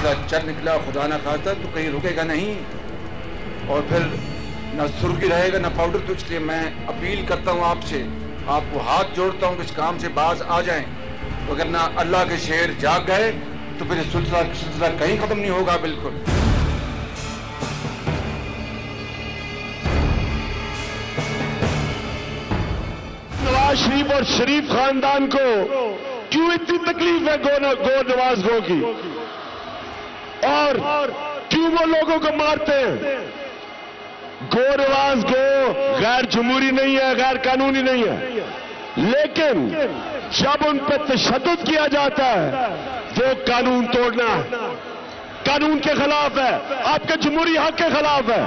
سلسلہ چل نکلا خدا نہ خواستہ تو کہیں رکے گا نہیں، اور پھر نہ سرخی رہے گا نہ پاؤڈر۔ تو اس لیے میں اپیل کرتا ہوں آپ سے، آپ کو ہاتھ جوڑتا ہوں کہ اس کام سے باز آ جائیں، وگرنہ اللہ کے شیر جاگ گئے تو پھر سلسلہ کہیں ختم نہیں ہوگا بالکل۔ نواز شریف اور شریف خاندان کو کیوں اتنی تکلیف ہے گو نواز گو کی، اور کیوں وہ لوگوں کو مارتے ہیں؟ گو نواز گو غیر جمہوری نہیں ہے، غیر قانونی نہیں ہے، لیکن جب ان پہ تشدد کیا جاتا ہے وہ قانون توڑنا ہے، قانون کے خلاف ہے، آپ کے جمہوری حق کے خلاف ہے۔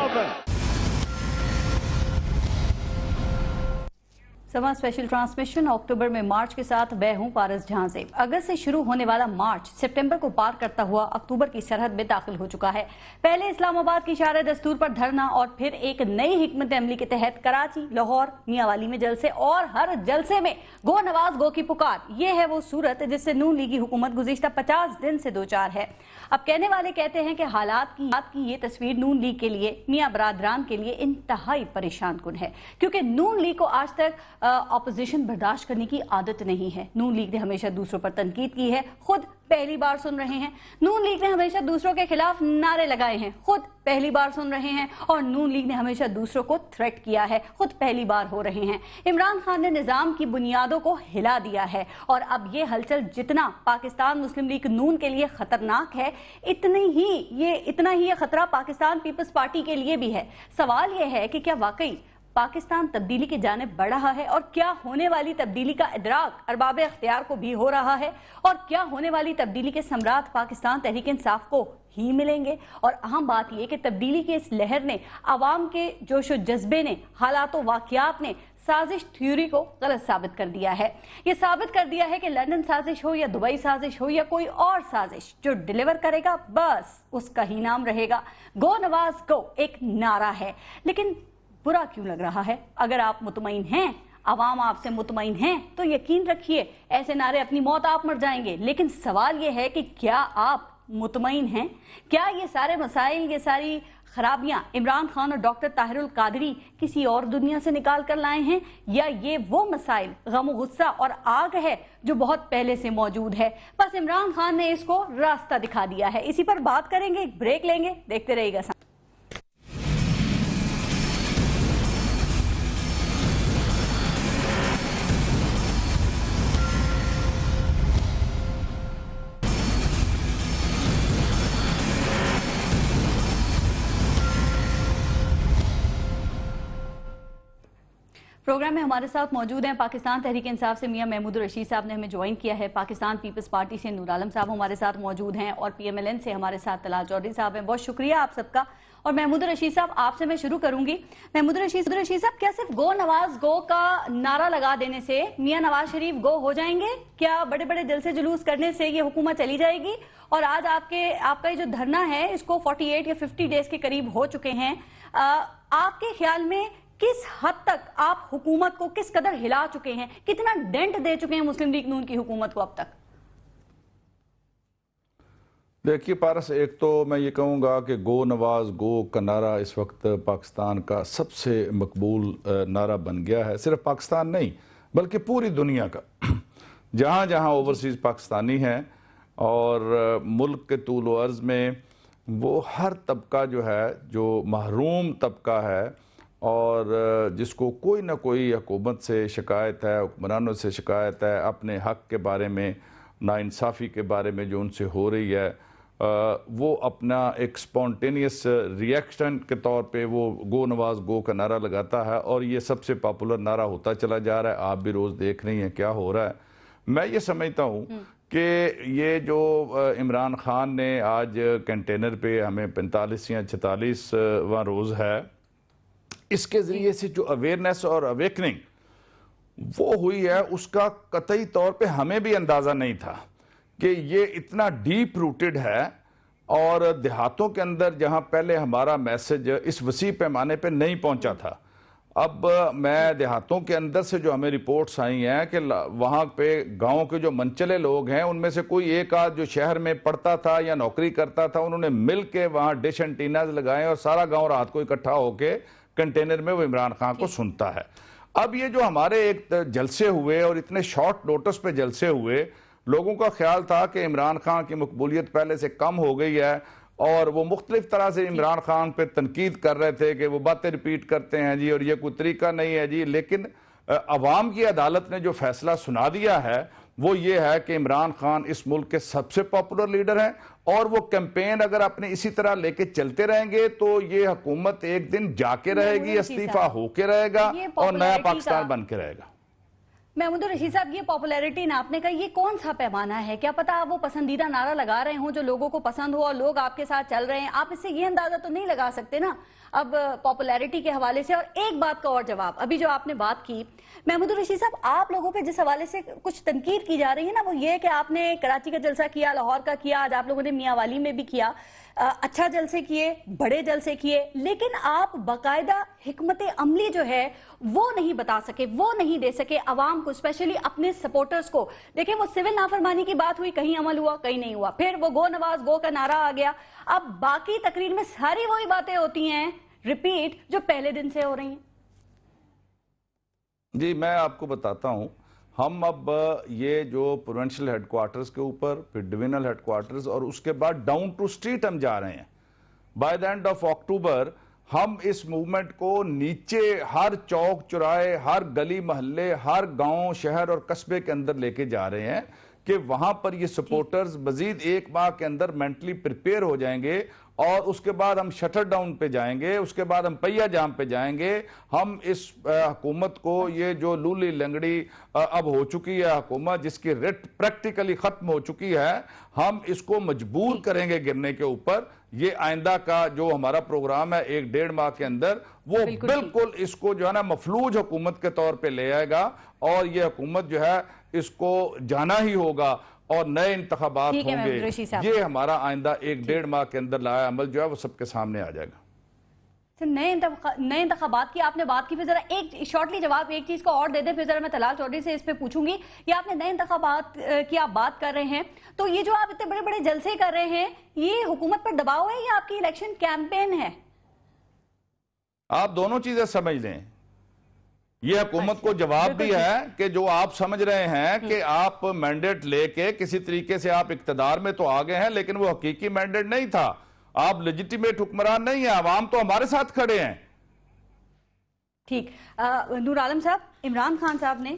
سما اسپیشل ٹرانسمیشن اکتوبر میں مارچ کے ساتھ میں ہوں پارس جھانزے۔ اگست سے شروع ہونے والا مارچ سپٹمبر کو پار کرتا ہوا اکتوبر کی سرحد میں داخل ہو چکا ہے۔ پہلے اسلام آباد کی اشارہ دستور پر دھرنا، اور پھر ایک نئی حکمت عملی کے تحت کراچی، لاہور، میاں والی میں جلسے، اور ہر جلسے میں گو نواز گو کی پکار۔ یہ ہے وہ صورت جس سے نون لیگی حکومت گزشتہ 50 دن سے دوچار ہے۔ اب کہنے والے کہتے ہیں کہ حالات کی یہ تصویر نون لیگ کے لیے، میاں برادران کے لیے انتہائی پریشان کن ہے، کیونکہ نون لیگ کو آج تک اپوزیشن برداشت کرنے کی عادت نہیں ہے۔ نون لیگ نے ہمیشہ دوسروں پر تنقید کی ہے، خود پہلی بار سن رہے ہیں۔ نون لیگ نے ہمیشہ دوسروں کے خلاف نعرے لگائے ہیں، خود پہلی بار سن رہے ہیں۔ اور نون لیگ نے ہمیشہ دوسروں کو تھریٹ کیا ہے، خود پہلی بار ہو رہے ہیں۔ عمران خان نے نظام کی بنیادوں کو ہلا دیا ہے، اور اب یہ ہلچل جتنا پاکستان مسلم لیگ نون کے لیے خطرناک ہے، اتنا ہی یہ خطرہ پاکستان پیپلز پارٹی کے لیے بھی ہے۔ سوال یہ ہے کہ کیا واقعی پاکستان تبدیلی کی جانب بڑھ رہا ہے، اور کیا ہونے والی تبدیلی کا ادراک ارباب اختیار کو بھی ہو رہا ہے، اور کیا ہونے والی تبدیلی کے ثمرات پاکستان تحریک انصاف کو ہی ملیں گے؟ اور اہم بات یہ کہ تبدیلی کی اس لہر نے، عوام کے جوش و جذبے نے، حالات و واقعات نے سازش تھیوری کو غلط ثابت کر دیا ہے۔ یہ ثابت کر دیا ہے کہ لندن سازش ہو یا دبئی سازش ہو یا کوئی اور سازش، جو ڈیلیور کرے گا بس اس کا ہی نام رہے گا۔ گو نواز گو ایک نعرہ ہے، لیکن برا کیوں لگ رہا ہے؟ اگر آپ مطمئن ہیں، عوام آپ سے مطمئن ہیں، تو یقین رکھیے ایسے نعرے اپنی موت آپ مر جائیں گے۔ لیکن سوال یہ ہے کہ کیا آپ مطمئن ہیں؟ کیا یہ سارے مسائل، یہ ساری خرابیاں عمران خان اور ڈاکٹر طاہر القادری کسی اور دنیا سے نکال کر لائے ہیں، یا یہ وہ مسائل، غم و غصہ اور آگ ہے جو بہت پہلے سے موجود ہے؟ بس عمران خان نے اس کو راستہ دکھا دیا ہے۔ اسی پر بات کریں گے، ایک بریک لیں گے، دیکھتے رہیے گا۔ پروگرام میں ہمارے ساتھ موجود ہیں پاکستان تحریک انصاف سے میاں محمود الرشید صاحب نے ہمیں جوائن کیا ہے، پاکستان پیپلز پارٹی سے نور عالم صاحب ہمارے ساتھ موجود ہیں، اور پی ایم ایل این سے ہمارے ساتھ طلال چودھری صاحب ہیں۔ بہت شکریہ آپ سب کا۔ اور محمود الرشید صاحب، آپ سے میں شروع کروں گی۔ محمود الرشید صاحب، کیا صرف گو نواز گو کا نعرہ لگا دینے سے میاں نواز شریف گو ہو جائیں گے؟ کیا بڑے بڑے جلسے جلوس کرنے سے یہ حکومت چلی جائے گی؟ اور آج آپ کا یہ جو دھرنا ہے، اس کو 48 یا 50 ڈیز کے قریب ہو چکے ہیں، آپ کے خیال میں کس حد تک آپ حکومت کو کس قدر ہلا چکے ہیں، کتنا ڈینٹ دے چکے ہیں مسلم لیگ نون کی حکومت کو اب تک؟ دیکھیے پارس، ایک تو میں یہ کہوں گا کہ گو نواز گو کا نعرہ اس وقت پاکستان کا سب سے مقبول نعرہ بن گیا ہے، صرف پاکستان نہیں بلکہ پوری دنیا کا۔ جہاں جہاں اوورسیز پاکستانی ہیں اور ملک کے طول و عرض میں، وہ ہر طبقہ جو ہے، جو محروم طبقہ ہے اور جس کو کوئی نہ کوئی حکومت سے شکایت ہے، حکمرانوں سے شکایت ہے، اپنے حق کے بارے میں، ناانصافی کے بارے میں جو ان سے ہو رہی ہے، وہ اپنا ایک سپونٹینیس ریئیکشن کے طور پہ وہ گو نواز گو کا نعرہ لگاتا ہے، اور یہ سب سے پاپولر نعرہ ہوتا چلا جا رہا ہے۔ آپ بھی روز دیکھ رہی ہیں کیا ہو رہا ہے۔ میں یہ سمجھتا ہوں کہ یہ جو عمران خان نے آج کنٹینر پہ ہمیں 45 یا 46واں روز ہے، اس کے ذریعے سے جو اویئرنیس اور اویکننگ وہ ہوئی ہے، اس کا قطعی طور پہ ہمیں بھی اندازہ نہیں تھا کہ یہ اتنا ڈیپ روٹڈ ہے، اور دیہاتوں کے اندر جہاں پہلے ہمارا میسج اس وسیع پیمانے پہ نہیں پہنچا تھا، اب میں دیہاتوں کے اندر سے جو ہمیں رپورٹس آئی ہیں کہ وہاں پہ گاؤں کے جو منچلے لوگ ہیں ان میں سے کوئی ایک آدھ جو شہر میں پڑھتا تھا یا نوکری کرتا تھا، انہوں نے مل کے وہاں ڈش انٹیناز لگائے اور سارا گاؤں رات کو اکٹھا ہو کے کنٹینر میں وہ عمران خان کو سنتا ہے۔ اب یہ جو ہمارے ایک جلسے ہوئے اور اتنے شارٹ نوٹس پہ جلسے ہوئے، لوگوں کا خیال تھا کہ عمران خان کی مقبولیت پہلے سے کم ہو گئی ہے، اور وہ مختلف طرح سے عمران خان پہ تنقید کر رہے تھے کہ وہ باتیں ریپیٹ کرتے ہیں جی اور یہ کوئی طریقہ نہیں ہے جی۔ لیکن عوام کی عدالت نے جو فیصلہ سنا دیا ہے وہ یہ ہے کہ عمران خان اس ملک کے سب سے پاپولر لیڈر ہیں، اور وہ کیمپین اگر اپنے اسی طرح لے کے چلتے رہیں گے تو یہ حکومت ایک دن جا کے رہے گی، استعفیٰ ہو کے رہے گا اور نیا پاکستان بن کے رہے گا۔ محمود الرشید صاحب، یہ پاپولیرٹی ناپنے کا یہ کون سا پیمانہ ہے؟ کیا پتا آپ وہ پسندیدہ نعرہ لگا رہے ہوں جو لوگوں کو پسند ہو اور لوگ آپ کے ساتھ چل رہے ہیں، آپ اس سے یہ اندازہ تو نہیں لگا سکتے نا اب پاپولیرٹی کے حوالے سے۔ اور ایک بات کا اور جواب، ابھی جو آپ نے بات کی محمود الرشید صاحب، آپ لوگوں پہ جس حوالے سے کچھ تنقید کی جا رہی ہے نا، وہ یہ کہ آپ نے کراچی کا جلسہ کیا، لاہور کا کیا، آج آپ لوگوں نے میاں والی میں بھی کیا، اچھا جلسے کیے، بڑے جلسے کیے، لیکن آپ باقاعدہ حکمت عملی جو ہے وہ نہیں بتا سکے، وہ نہیں دے سکے عوام کو، اسپیشلی اپنے سپورٹرز کو۔ دیکھیں وہ سول نافرمانی کی بات ہوئی، کہیں عمل ہوا، کہیں نہیں ہوا، پھر وہ گو نواز گو کا نعرہ آ گیا، اب باقی تقریر میں ساری وہی باتیں ہوتی ہیں ریپیٹ جو پہلے دن سے ہو رہی ہیں۔ جی میں آپ کو بتاتا ہوں، ہم اب یہ جو پروونشل ہیڈ کوارٹرز کے اوپر، پھر ڈوینل ہیڈ کوارٹرز، اور اس کے بعد ڈاؤن ٹو سٹریٹ ہم جا رہے ہیں۔ بائی دا اینڈ آف اکتوبر ہم اس موومنٹ کو نیچے ہر چوک چوراہے، ہر گلی محلے، ہر گاؤں شہر اور قصبے کے اندر لے کے جا رہے ہیں کہ وہاں پر یہ سپورٹرز مزید ایک ماہ کے اندر مینٹلی پریپیئر ہو جائیں گے، اور اس کے بعد ہم شٹر ڈاؤن پہ جائیں گے، اس کے بعد ہم پہیا جام پہ جائیں گے۔ ہم اس حکومت کو، یہ جو لولی لنگڑی اب ہو چکی ہے حکومت جس کی ریٹ پریکٹیکلی ختم ہو چکی ہے، ہم اس کو مجبور کریں گے گرنے کے اوپر۔ یہ آئندہ کا جو ہمارا پروگرام ہے 1-1.5 ماہ کے اندر، وہ بالکل اس کو جو ہے نا مفلوج حکومت کے طور پہ لے آئے گا، اور یہ حکومت جو ہے اس کو جانا ہی ہوگا، اور نئے انتخابات ہوں گے۔ یہ ہمارا آئندہ 1-1.5 ماہ کے اندر لایا عمل جو ہے وہ سب کے سامنے آ جائے گا۔ نئے انتخابات کی آپ نے بات کی، پھر ذرا ایک شارٹلی جواب ایک چیز کو اور دے دیں، پھر ذرا میں طلال چودھری سے اس پہ پوچھوں گی۔ یہ آپ نے نئے انتخابات کی آپ بات کر رہے ہیں، تو یہ جو آپ اتنے بڑے بڑے جلسے کر رہے ہیں، یہ حکومت پر دباؤ ہے یا آپ کی الیکشن کیمپین ہے؟ آپ دونوں چیزیں سمجھ لیں۔ یہ حکومت کو جواب بھی ہے کہ جو آپ سمجھ رہے ہیں کہ آپ مینڈیٹ لے کے کسی طریقے سے آپ اقتدار میں تو آ گئے ہیں، لیکن وہ حقیقی مینڈیٹ نہیں تھا، آپ لیجیٹیمیٹ حکمران نہیں ہیں، عوام تو ہمارے ساتھ کھڑے ہیں۔ ٹھیک، نور عالم صاحب، عمران خان صاحب نے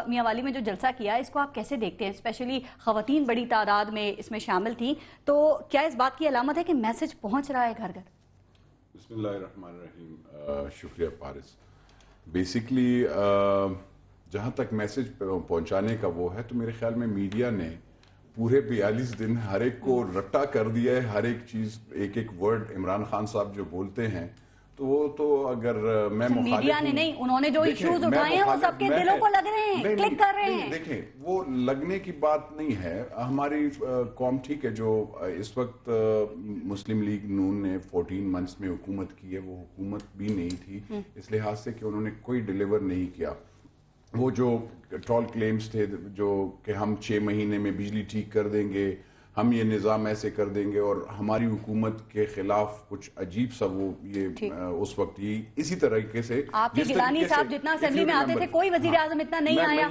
میاں والی میں جو جلسہ کیا، اس کو آپ کیسے دیکھتے ہیں؟ اسپیشلی خواتین بڑی تعداد میں اس میں شامل تھیں، تو کیا اس بات کی علامت ہے کہ میسج پہنچ رہا ہے گھر گھر؟ بسم اللہ الرحمن الرحیم، شکریہ پارس۔ بیسیکلی جہاں تک میسج پہنچانے کا وہ ہے، تو میرے خیال میں میڈیا نے پورے 42 دن ہر ایک کو رٹا کر دیا ہے، ہر ایک چیز، ایک ایک ورڈ عمران خان صاحب جو بولتے ہیں، تو وہ تو اگر میں میڈیا نے نہیں، انہوں نے جو ایشوز اٹھائے ہیں وہ سب کے دلوں کو لگ رہے ہیں، کلک کر رہے ہیں۔ دیکھیں وہ لگنے کی بات نہیں ہے، ہماری قوم ٹھیک ہے جو اس وقت مسلم لیگ نون نے 14 منتھس میں حکومت کی ہے، وہ حکومت بھی نہیں تھی اس لحاظ سے کہ انہوں نے کوئی ڈیلیور نہیں کیا۔ وہ جو ٹال کلیمز تھے جو کہ ہم 6 مہینے میں بجلی ٹھیک کر دیں گے، ہم یہ نظام ایسے کر دیں گے، اور ہماری حکومت کے خلاف کچھ عجیب سا وہ یہ اس وقت ہی اسی طریقے سے آپ کے گیلانی صاحب جتنا اسمبلی میں آتے تھے کوئی وزیر اعظم اتنا نہیں آیا،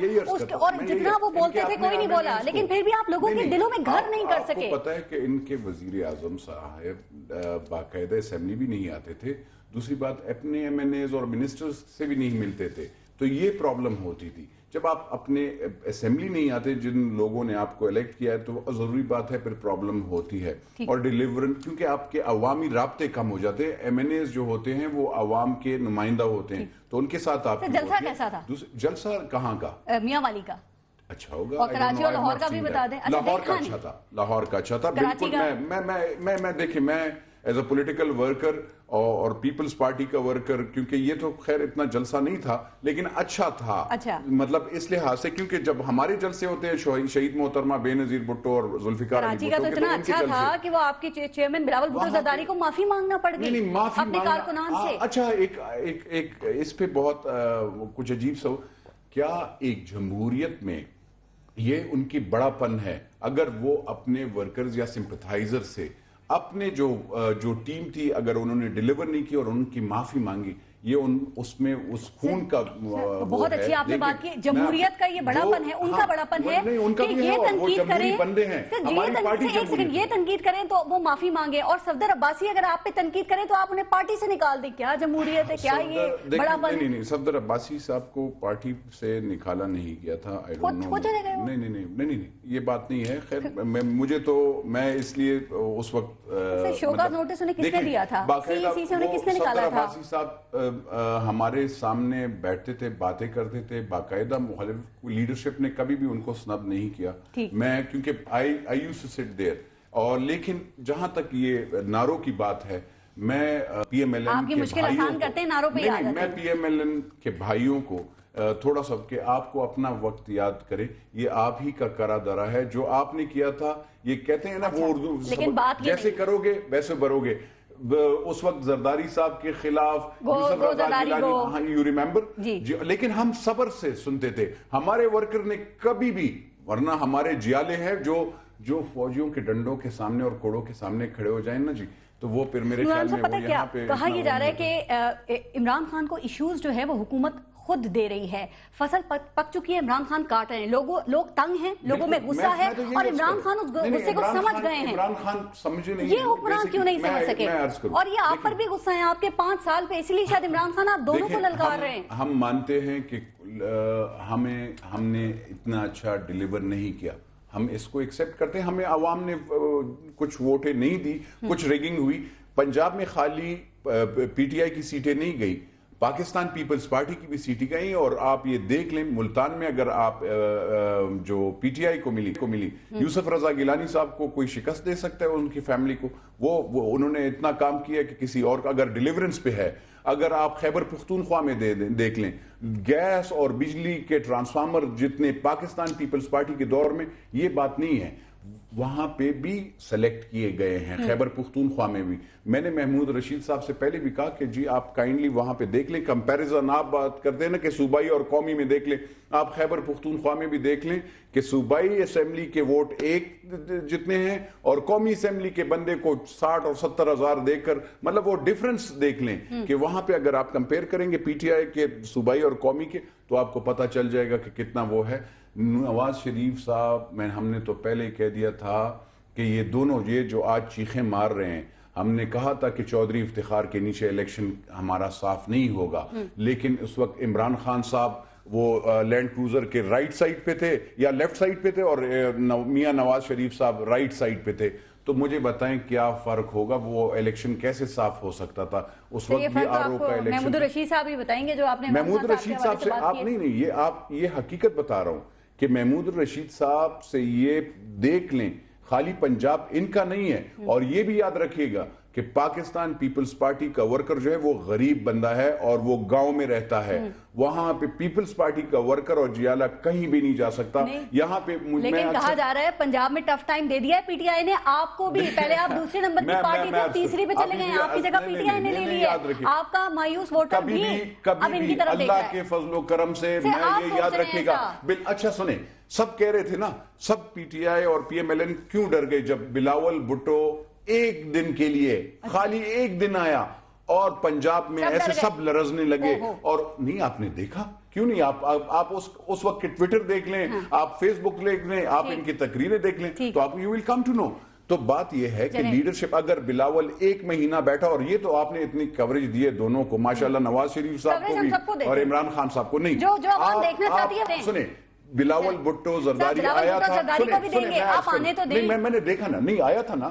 اور جتنا وہ بولتے تھے کوئی نہیں بولا، لیکن پھر بھی آپ لوگوں کے دلوں میں گھر نہیں کر سکے۔ آپ کو پتا ہے کہ ان کے وزیر اعظم صاحب باقاعدہ اسمبلی بھی نہیں آتے تھے، دوسری بات اپنے ایم این ایز اور منسٹرز سے بھی نہیں ملتے تھے، تو یہ پرابلم ہوتی تھی۔ جب آپ اپنے اسمبلی نہیں آتے جن لوگوں نے آپ کو الیکٹ کیا ہے، تو ضروری بات ہے پھر پرابلم ہوتی ہے، اور ڈیلیورنس، کیونکہ آپ کے عوامی رابطے کم ہو جاتے ہیں، ایم این ایز جو ہوتے ہیں وہ عوام کے نمائندہ ہوتے ہیں، تو ان کے ساتھ آپ جلسہ کیسا تھا؟ جلسہ کہاں کا؟ میاں والی کا اچھا ہوگا، اور کراچی اور لاہور کا بھی بتا دیں۔ لاہور کا اچھا تھا، لاہور کا اچھا تھا، بالکل۔ میں دیکھیں، میں ایز اے پولیٹیکل ورکر اور پیپلز پارٹی کا ورکر، کیونکہ یہ تو خیر اتنا جلسہ نہیں تھا لیکن اچھا تھا، مطلب اس لحاظ سے کیونکہ جب ہمارے جلسے ہوتے ہیں شہید محترمہ بے نظیر بھٹو اور ذوالفقار کراچی کا تو اتنا اچھا تھا کہ وہ آپ کے چیئرمین بلاول بھٹو زرداری کو معافی مانگنا پڑ گئی اپنے کارکنان سے۔ اچھا ایک اس پہ بہت کچھ عجیب سا، کیا ایک جمہوریت میں یہ ان کی بڑا پن ہے اگر وہ اپنے ورکرز یا سمپتھائزر سے اپنے جو ٹیم تھی اگر انہوں نے ڈیلیور نہیں کی اور ان کی معافی مانگی، یہ اس میں اس خون کا بہت اچھی آپ نے بات کی، جمہوریت کا یہ بڑا پن ہے، ان کا بڑا پن ہے کہ یہ تنقید کریں، ایک سیکنڈ، یہ تنقید کریں تو وہ معافی مانگے، اور صفدر عباسی اگر آپ پہ تنقید کریں تو آپ انہیں پارٹی سے نکال دیں۔ کیا جمہوریت ہے؟ کیا یہ بڑا پن؟ نہیں، صفدر عباسی صاحب کو پارٹی سے نکالا نہیں گیا تھا، نہیں یہ بات نہیں ہے۔ خیر مجھے تو میں اس لیے اس وقت شوکاز نوٹس انہیں کس نے دیا تھا؟ سی سے انہیں کس نے نکالا تھا؟ عباسی صاحب ہمارے سامنے بیٹھتے تھے، باتیں کرتے تھے، باقاعدہ مخالف لیڈرشپ نے کبھی بھی ان کو سنب نہیں کیا، میں کیونکہ I used to sit there، اور لیکن جہاں تک یہ نعروں کی بات ہے، میں پی ایم ایل این کے بھائیوں کو تھوڑا سا کہ آپ کو اپنا وقت یاد کرے، یہ آپ ہی کا کرا درا ہے جو آپ نے کیا تھا۔ یہ کہتے ہیں نا وہ اردو جیسے کرو گے ویسے بھرو گے، اس وقت زرداری صاحب کے خلاف یو ریممبر، لیکن ہم صبر سے سنتے تھے، ہمارے ورکر نے کبھی بھی، ورنہ ہمارے جیالے ہیں جو فوجیوں کے ڈنڈوں کے سامنے اور کوڑوں کے سامنے کھڑے ہو جائیں نا جی، تو وہ پھر میرے خیال میں وہ یہاں پہ کہا یہ جا رہا ہے کہ عمران خان کو ایشوز جو ہے وہ حکومت خود دے رہی ہے، فصل پک چکی ہے، عمران خان کاٹ رہے ہیں، لوگ تنگ ہیں، لوگوں میں غصہ ہے، اور عمران خان اس غصے کو سمجھ گئے ہیں۔ عمران خان سمجھے نہیں، یہ حکمران کیوں نہیں سمجھ سکے، اور یہ آپ پر بھی غصہ ہے، آپ کے 5 سال پہ، اس لیے شاید عمران خان آپ دونوں کو للکار رہے ہیں۔ ہم مانتے ہیں کہ ہم نے اتنا اچھا ڈیلیور نہیں کیا، ہم اس کو ایکسپٹ کرتے ہیں، ہمیں عوام نے کچھ ووٹیں نہیں دی، کچھ ریگنگ ہوئی، پنجاب میں خالی پی ٹی آئی کی سیٹیں نہیں گئی، پاکستان پیپلز پارٹی کی بھی سیٹیں گئی، اور آپ یہ دیکھ لیں ملتان میں اگر آپ جو پی ٹی آئی کو ملی یوسف رضا گیلانی صاحب کو کوئی شکست دے سکتا ہے ان کی فیملی کو؟ وہ انہوں نے اتنا کام کیا کہ کسی اور کا اگر ڈیلیورنس پہ ہے، اگر آپ خیبر پختونخوا میں دیکھ لیں، گیس اور بجلی کے ٹرانسفارمر جتنے پاکستان پیپلز پارٹی کے دور میں، یہ بات نہیں ہے، وہاں پہ بھی سلیکٹ کیے گئے ہیں، خیبر پختونخوا میں بھی۔ میں نے محمود رشید صاحب سے پہلے بھی کہا کہ جی آپ کائنڈلی وہاں پہ دیکھ لیں، کمپیریزن آپ بات کرتے ہیں نا کہ صوبائی اور قومی میں دیکھ لیں، آپ خیبر پختونخوا میں بھی دیکھ لیں کہ صوبائی اسمبلی کے ووٹ ایک جتنے ہیں اور قومی اسمبلی کے بندے کو 60 اور 70 ہزار دے کر، مطلب وہ ڈیفرنس دیکھ لیں کہ وہاں پہ اگر آپ کمپیئر کریں گے پی ٹی آئی کے صوبائی اور قومی کے تو آپ کو پتہ چل جائے گا کہ کتنا وہ ہے۔ نواز شریف صاحب، ہم نے تو پہلے کہہ دیا تھا کہ یہ دونوں یہ جو آج چیخیں مار رہے ہیں، ہم نے کہا تھا کہ چودھری افتخار کے نیچے الیکشن ہمارا صاف نہیں ہوگا، لیکن اس وقت عمران خان صاحب وہ لینڈ کروزر کے رائٹ سائڈ پہ تھے یا لیفٹ سائڈ پہ تھے، اور میاں نواز شریف صاحب رائٹ سائڈ پہ تھے، تو مجھے بتائیں کیا فرق ہوگا، وہ الیکشن کیسے صاف ہو سکتا تھا اس وقت بھی؟ آر او کا الیکشن محمود رشید صاحب ہی بتائیں گے جو آپ نے محمود رشید صاحب سے آپ نہیں یہ حقیقت بتا رہا ہوں کہ محمود رشید صاحب سے یہ دیکھ لیں، خالی پنجاب ان کا نہیں ہے، اور یہ بھی یاد رکھیے گا کہ پاکستان پیپلز پارٹی کا ورکر جو ہے وہ غریب بندہ ہے اور وہ گاؤں میں رہتا ہے، وہاں پہ پیپلز پارٹی کا ورکر اور جیالہ کہیں بھی نہیں جا سکتا۔ یہاں پہ لیکن کہا جا رہا ہے پنجاب میں ٹف ٹائم دے دیا ہے پی ٹی آئی نے آپ کو بھی، پہلے آپ دوسرے نمبر کی پارٹی تھے، تیسری پہ چلے گئے، آپ کی جگہ پی ٹی آئی نے لے لی ہے، آپ کا مایوس ووٹر بھی اب ان کی طرف دیکھا ہے۔ اللہ کے فضل و کرم سے میں یہ یاد رکھے گا۔ اچھا سنیں، سب کہہ رہے تھے نا، سب پی ٹی آئی اور پی ایم ایل این کیوں ڈر گئے جب بلاول بھٹو ایک دن کے لیے، خالی ایک دن آیا اور پنجاب میں ایسے سب لرزنے لگے؟ اور نہیں، آپ نے دیکھا کیوں نہیں؟ آپ اس وقت کے ٹویٹر دیکھ لیں، آپ فیس بک دیکھ لیں، آپ ان کی تقریریں دیکھ لیں، تو آپ you will come to know. تو بات یہ ہے کہ لیڈرشپ، اگر بلاول 1 مہینہ بیٹھا، اور یہ تو آپ نے اتنی کوریج دی ہے دونوں کو ماشاءاللہ، نواز شریف صاحب کو بھی اور عمران خان صاحب کو، نہیں آپ سنیں، بلاول بھٹو زرداری آیا تھا، میں نے دیکھا نا، نہیں آیا تھا نا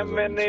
MNA,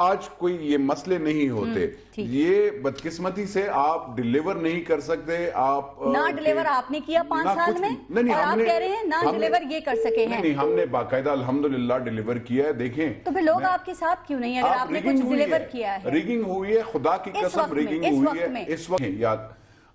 آج کوئی یہ مسئلے نہیں ہوتے. یہ بدقسمتی سے آپ ڈیلیور نہیں کر سکتے. آپ نہ ڈیلیور آپ نے کیا 5 سال میں اور آپ کہہ رہے ہیں نہ ڈیلیور یہ کر سکے ہیں. نہیں, ہم نے باقاعدہ الحمدللہ ڈیلیور کیا ہے. دیکھیں تو پھر لوگ آپ کے ساتھ کیوں نہیں, اگر آپ نے کچھ ڈیلیور کیا ہے؟ ریگنگ ہوئی ہے, خدا کی قسم ریگنگ ہوئی ہے اس وقت. یاد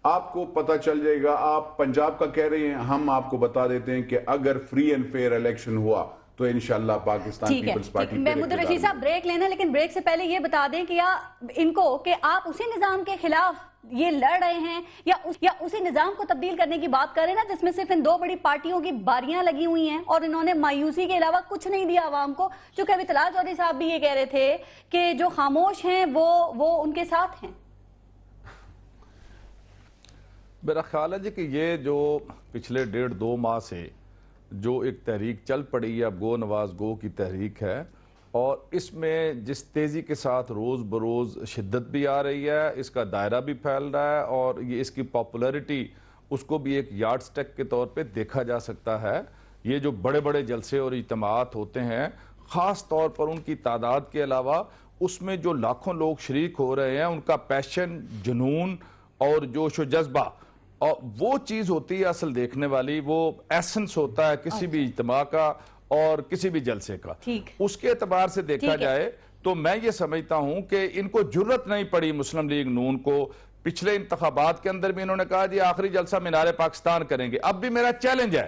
آپ کو پتہ چل جائے گا. آپ پنجاب کا کہہ رہے ہیں, ہم آپ کو بتا دیتے ہیں کہ اگر فری اینڈ فیئر الیکشن ہوا تو انشاءاللہ پاکستان پیپلز پارٹی. محمود الرشید صاحب بریک لینا, لیکن بریک سے پہلے یہ بتا دیں کہ ان کو کہ آپ اسی نظام کے خلاف یہ لڑ رہے ہیں یا اسی نظام کو تبدیل کرنے کی بات کر رہے ہیں نا, جس میں صرف ان 2 بڑی پارٹیوں کی باریاں لگی ہوئی ہیں اور انہوں نے مایوسی کے علاوہ کچھ نہیں دیا عوام کو. چونکہ ابھی طلال چودھری صاحب بھی یہ کہہ رہے تھے کہ جو خاموش ہیں وہ ان کے ساتھ ہیں. میرا خیال ہے جی کہ یہ جو پچھلے 1.5-2 ماہ سے جو ایک تحریک چل پڑی ہے, اب گو نواز گو کی تحریک ہے, اور اس میں جس تیزی کے ساتھ روز بروز شدت بھی آ رہی ہے, اس کا دائرہ بھی پھیل رہا ہے, اور یہ اس کی پاپولیرٹی اس کو بھی ایک یارڈ سٹیک کے طور پہ دیکھا جا سکتا ہے. یہ جو بڑے بڑے جلسے اور اجتماعات ہوتے ہیں, خاص طور پر ان کی تعداد کے علاوہ اس میں جو لاکھوں لوگ شریک ہو رہے ہیں, ان کا پیشن, جنون اور جوش و جذبہ, اور وہ چیز ہوتی ہے اصل دیکھنے والی, وہ ایسنس ہوتا ہے کسی بھی اجتماع کا اور کسی بھی جلسے کا. اس کے اعتبار سے دیکھا جائے تو میں یہ سمجھتا ہوں کہ ان کو جرت نہیں پڑی مسلم لیگ نون کو. پچھلے انتخابات کے اندر بھی انہوں نے کہا جی آخری جلسہ مینار پاکستان کریں گے. اب بھی میرا چیلنج ہے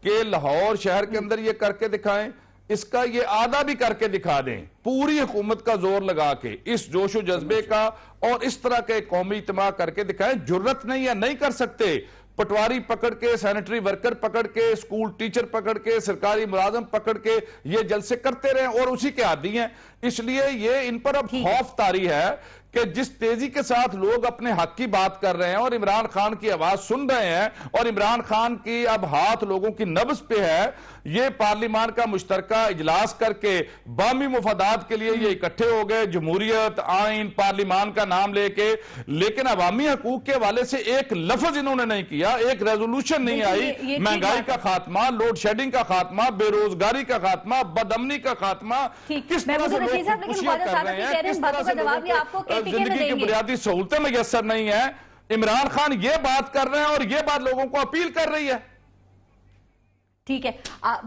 کہ لاہور شہر کے اندر یہ کر کے دکھائیں, اس کا یہ آدھا بھی کر کے دکھا دیں, پوری حکومت کا زور لگا کے اس جوش و جذبے کا, اور اس طرح کے قومی اجتماع کر کے دکھائیں. جرت نہیں ہے, نہیں کر سکتے. پٹواری پکڑ کے, سینیٹری ورکر پکڑ کے, اسکول ٹیچر پکڑ کے, سرکاری ملازم پکڑ کے یہ جلسے کرتے رہیں اور اسی کے عادی ہیں. اس لیے یہ ان پر اب خوف طاری ہے کہ جس تیزی کے ساتھ لوگ اپنے حق کی بات کر رہے ہیں اور عمران خان کی آواز سن رہے ہیں, اور عمران خان کی اب ہاتھ لوگوں کی نبض پہ ہے, یہ پارلیمان کا مشترکہ اجلاس کر کے باہمی مفادات کے لیے یہ اکٹھے ہو گئے, جمہوریت, آئین, پارلیمان کا نام لے کے, لیکن عوامی حقوق کے حوالے سے ایک لفظ انہوں نے نہیں کیا, ایک ریزولوشن نہیں آئی. مہنگائی کا خاتمہ, لوڈ شیڈنگ کا خاتمہ, بے روزگاری کا خاتمہ, بدامنی کا خاتمہ, کس طرح سے لوگ خودکشیاں کر رہے ہیں, کس طرح سے لوگ زندگی کی بنیادی سہولتیں میسر نہیں ہیں. عمران خان یہ بات کر رہے ہیں اور یہ بات لوگوں کو اپیل کر رہی ہے. ٹھیک ہے,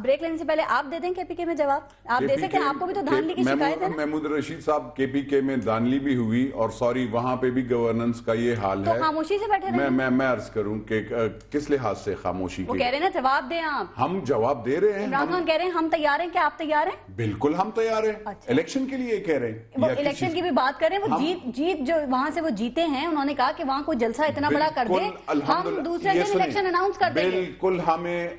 بریک لینے سے پہلے آپ دے دیں کے پی کے میں جواب, آپ دے سکتے ہیں. آپ کو بھی تو دھاندلی کی شکایت ہے. محمود الرشید صاحب, کے پی کے میں دھاندلی بھی ہوئی, اور سوری وہاں پہ بھی گورننس کا یہ حال ہے. تو خاموشی سے بیٹھے رہے. میں عرض کروں کہ کس لحاظ سے خاموشی وہ کہہ رہے ہیں نا جواب دیں آپ. ہم جواب دے رہے ہیں. عمران خان کہہ رہے ہیں ہم تیار ہیں, کیا آپ تیار ہیں؟ بالکل ہم تیار ہیں. الیکشن کے لیے کہہ رہے ہیں. وہ الیکشن کی بھی بات کریں, وہ جیت جو وہاں سے وہ جیتے ہیں, انہوں نے کہا کہ وہاں کوئی جلسہ اتنا بڑا کر دے, ہم دوسرے دن الیکشن اناؤنس کر دیں گے. بالکل,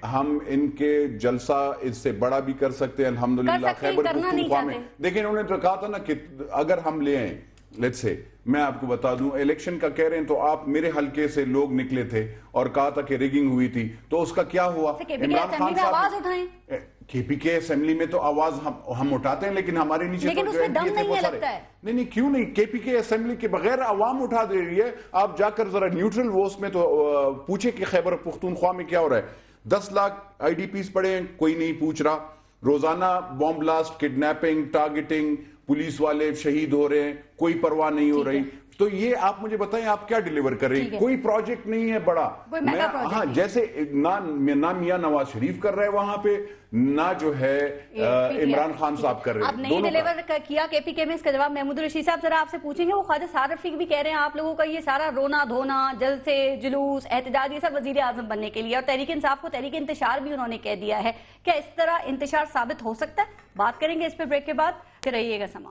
ہم ان کے جلسہ اس سے بڑا بھی کر سکتے ہیں الحمدللہ. خیبر پختونخوا میں دیکھیں انہوں نے تو کہا تھا نا کہ اگر ہم لے آئیں, لیٹس سے میں آپ کو بتا دوں, الیکشن کا کہہ رہے ہیں تو آپ میرے حلقے سے لوگ نکلے تھے اور کہا تھا کہ ریگنگ ہوئی تھی, تو اس کا کیا ہوا؟ عمران خان صاحب کے پی کے اسمبلی میں تو آواز ہم اٹھاتے ہیں, لیکن ہمارے نیچے لیکن اس میں دم نہیں ہے لگتا ہے. نہیں کیوں نہیں, کے پی کے اسمبلی کے بغیر عوام اٹھا دے رہی ہے. آپ جا کر ذرا نیوٹرل ووس میں تو پوچھے کہ خیبر پختونخوا میں کیا ہو رہا ہے. 10 لاکھ آئی ڈی پیز پڑے ہیں, کوئی نہیں پوچھ رہا. روزانہ boom blast, kidnapping, targeting, police والے شہید ہو رہے ہیں, کوئی پرواہ نہیں ہو رہی. تو یہ آپ مجھے بتائیں آپ کیا ڈیلیور کر رہی ہیں؟ کوئی پروجیکٹ نہیں ہے بڑا. ہاں جیسے نہ میاں نواز شریف کر رہے ہیں وہاں پہ, نہ جو ہے عمران خان صاحب کر رہے ہیں. آپ نہیں ڈیلیور کیا کے پی کے میں. اس کا جواب محمود الرشید صاحب ذرا آپ سے پوچھیں گے. وہ خواجہ سعد رفیق بھی کہہ رہے ہیں آپ لوگوں کا یہ سارا رونا دھونا, جلسے, جلوس, احتجاج, یہ سب وزیر اعظم بننے کے لیے, اور تحریک انصاف کو تحریک انتشار بھی انہوں نے کہہ دیا ہے. کیا اس طرح انتشار ثابت ہو سکتا ہے؟ بات کریں گے اس پہ بریک کے بعد. پھر رہیے گا سما.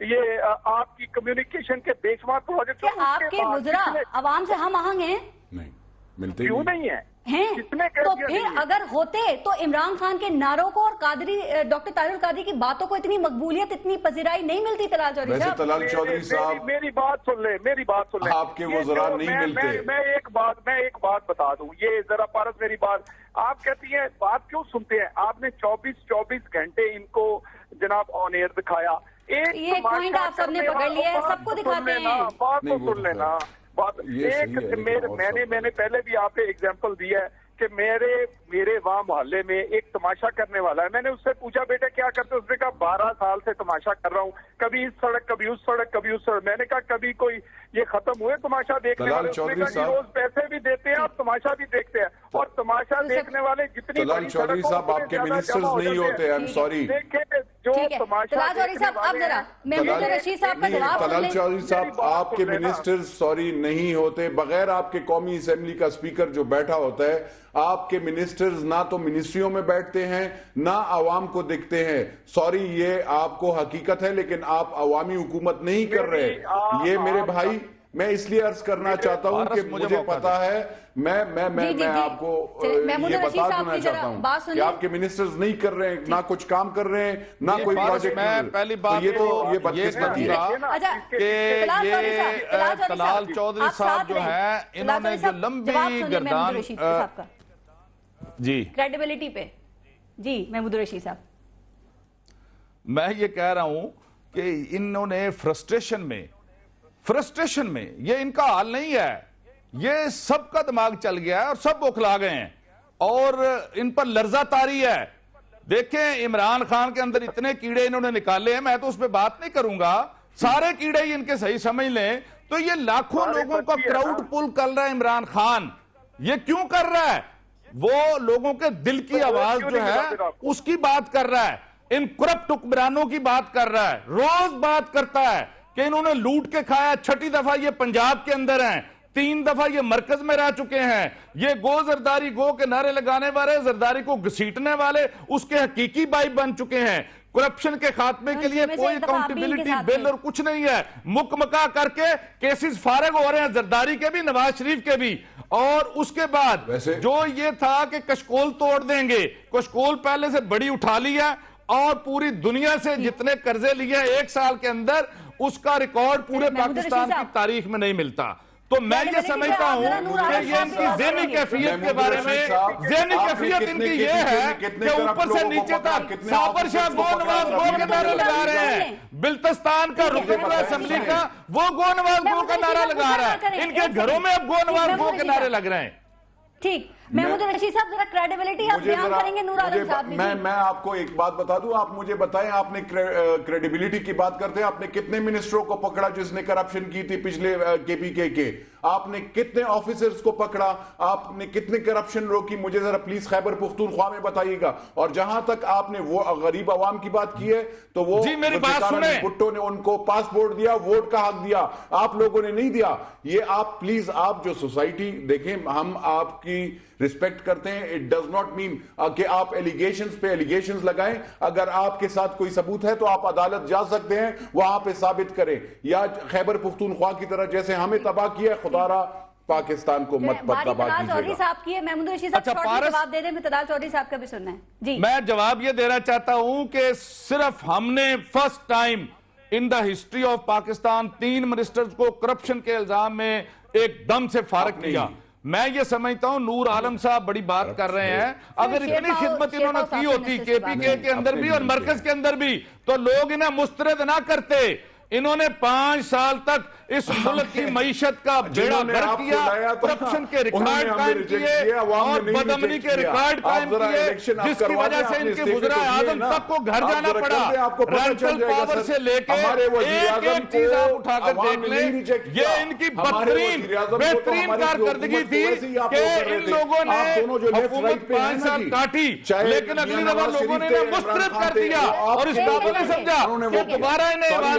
یہ آپ کی کمیونیکیشن کے بے شمار پروجیکٹ آپ کے وزراء عوام سے ہم آہنگ ہیں؟ نہیں ملتے کیوں نہیں ہے ہیں تو پھر اگر ہوتے تو عمران خان کے نعروں کو اور قادری ڈاکٹر طاہر القادری کی باتوں کو اتنی مقبولیت اتنی پذیرائی نہیں ملتی طلال چودھری صاحب. طلال چودھری صاحب میری بات سن لیں آپ کے وزراء نہیں ملتے. میں ایک بات بتا دوں, یہ ذرا پارس میری بات, آپ کہتی ہیں بات کیوں سنتے ہیں, آپ نے 24 گھنٹے ان کو جناب آن ایئر دکھایا. یہ پوائنٹ آپ سب نے پکڑ لیا ہے, سب کو دکھاتے ہیں. بات تو سن لینا. میں نے پہلے بھی آپ کو ایگزامپل دیا ہے کہ میرے وہاں محلے میں ایک تماشا کرنے والا ہے. میں نے اس سے پوچھا بیٹا کیا کرتے, اس نے کہا 12 سال سے تماشا کر رہا ہوں, کبھی اس سڑک کبھی اس سڑک کبھی اس سڑک. میں نے کہا کبھی کوئی یہ ختم ہوئے تماشا دیکھنے والے, اس نے کہا روز پیسے بھی دیتے ہیں اور تماشا بھی دیکھتے ہیں, اور تماشا دیکھنے والے جتنی طلال چودھری صاحب آپ کے منسٹرز نہیں ہوتے. I am sorry. Talal Chaudhry صاحب آپ کے منسٹرز سوری نہیں ہوتے. بغیر آپ کے قومی اسمبلی کا اسپیکر جو بیٹھا ہوتا ہے, آپ کے منسٹرز نہ تو منسٹریوں میں بیٹھتے ہیں نہ عوام کو دکھتے ہیں. سوری, یہ آپ کو حقیقت ہے, لیکن آپ عوامی حکومت نہیں کر رہے. یہ میرے بھائی, میں اس لیے عرض کرنا چاہتا ہوں کہ مجھے پتا ہے, میں آپ کو یہ بتا دینا چاہتا ہوں کہ آپ کے منسٹرز نہیں کر رہے ہیں, نہ کچھ کام کر رہے ہیں, نہ کوئی پروجیکٹ. میں پہلی بات یہ بدقسمتی ہے کہ یہ طلال چودھری صاحب جو ہیں, انہوں نے جو لمبی گردان جی کریڈیبلٹی پہ. جی محمود رشید صاحب, میں یہ کہہ رہا ہوں کہ انہوں نے فرسٹریشن میں یہ ان کا حال نہیں ہے, یہ سب کا دماغ چل گیا ہے اور سب بوکھلا گئے ہیں اور ان پر لرزہ طاری ہے. دیکھیں عمران خان کے اندر اتنے کیڑے انہوں نے نکالے ہیں, میں تو اس پہ بات نہیں کروں گا, سارے کیڑے ہی ان کے صحیح سمجھ لیں تو یہ لاکھوں لوگوں کا کراؤڈ پل کر رہا ہے عمران خان. یہ کیوں کر رہا ہے؟ وہ لوگوں کے دل کی آواز جو ہے اس کی بات کر رہا ہے, ان کرپٹ حکمرانوں کی بات کر رہا ہے, روز بات کرتا ہے کہ انہوں نے لوٹ کے کھایا. 6 دفعہ یہ پنجاب کے اندر ہیں, 3 دفعہ یہ مرکز میں رہ چکے ہیں. یہ گو زرداری گو کے نعرے لگانے والے, زرداری کو گھسیٹنے والے اس کے حقیقی بائی بن چکے ہیں. کرپشن کے خاتمے کے لیے کوئی اکاؤنٹیبلٹی بل اور کچھ نہیں ہے. مکمکا کر کے کیسز فارغ ہو رہے ہیں, زرداری کے بھی نواز شریف کے بھی. اور اس کے بعد جو یہ تھا کہ کشکول توڑ دیں گے, کشکول پہلے سے بڑی اٹھا لی ہے اور پوری دنیا سے جتنے قرضے لیے 1 سال کے اندر اس کا ریکارڈ پورے پاکستان کی تاریخ میں نہیں ملتا. تو میں یہ سمجھتا ہوں کہ یہ ان کی ذہنی کیفیت کے بارے میں, ذہنی کیفیت ان کی یہ ہے کہ اوپر سے نیچے تک صابر شاہ گو نواز گو کے نعرے لگا رہے ہیں, بلتستان کا رکن اسمبلی کا وہ گو نواز گو کا نعرہ لگا رہا ہے, ان کے گھروں میں اب گو نواز گو کے نعرے لگ رہے ہیں. ٹھیک, محمود رشید صاحب ذرا کریڈیبلٹی آپ بیان کریں گے نور عالم صاحب بھی. میں آپ کو ایک بات بتا دوں, آپ مجھے بتائیں, آپ نے کریڈیبلٹی کی بات کرتے ہیں, آپ نے کتنے منسٹروں کو پکڑا جس نے کرپشن کی تھی پچھلے KPK کے, آپ نے کتنے آفیسرز کو پکڑا, آپ نے کتنے کرپشن روکی, مجھے ذرا پلیز خیبر پختونخوا میں بتائیے گا. اور جہاں تک آپ نے وہ غریب عوام کی بات کی ہے تو وہ جی میری بات سنیں, بھٹو نے ان کو پاسپورٹ دیا, ووٹ کا حق دیا, آپ لوگوں نے نہیں دیا. یہ آپ پلیز, آپ جو سوسائٹی دیکھیں, ہم آپ کی ریسپیکٹ کرتے ہیں. اٹ ڈز ناٹ مین کہ آپ ایلیگیشنز پہ ایلیگیشنز لگائیں. اگر آپ کے ساتھ کوئی ثبوت ہے تو آپ عدالت جا سکتے ہیں, وہاں پہ ثابت کریں, یا خیبر پختونخوا کی طرح جیسے ہمیں تباہ کیا, خدا را پاکستان کو مت تباہ کیجیے گا. محمود رشید صاحب جواب دے رہے ہیں, طلال چودھری صاحب کا بھی سننا ہے. جی میں جواب یہ دینا چاہتا ہوں کہ صرف ہم نے first time in the history of Pakistan 3 ministers کو کرپشن کے الزام میں ایک دم سے فارغ کیا. میں یہ سمجھتا ہوں نور عالم صاحب بڑی بات کر رہے ہیں, اگر اتنی خدمت انہوں نے کی ہوتی KPK کے اندر بھی اور مرکز کے اندر بھی تو لوگ انہیں مسترد نہ کرتے. انہوں نے 5 سال تک اس ملک کی معیشت کا بیڑا غرق کیا, کرپشن کے ریکارڈ قائم کیے اور بدامنی کے ریکارڈ قائم کیے, جس کی وجہ سے ان کے وزراء اعظم تک کو گھر جانا پڑا. رینٹل پاور سے لے کے ایک ایک چیز آپ اٹھا کر دیکھ لیں, یہ ان کی بہترین کارکردگی تھی کہ ان لوگوں نے حکومت 5 سال کاٹی, لیکن اگلی دفعہ لوگوں نے انہیں مسترد کر دیا اور اس بابا نے سمجھا کہ دوبارہ انہیں ایوان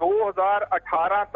2018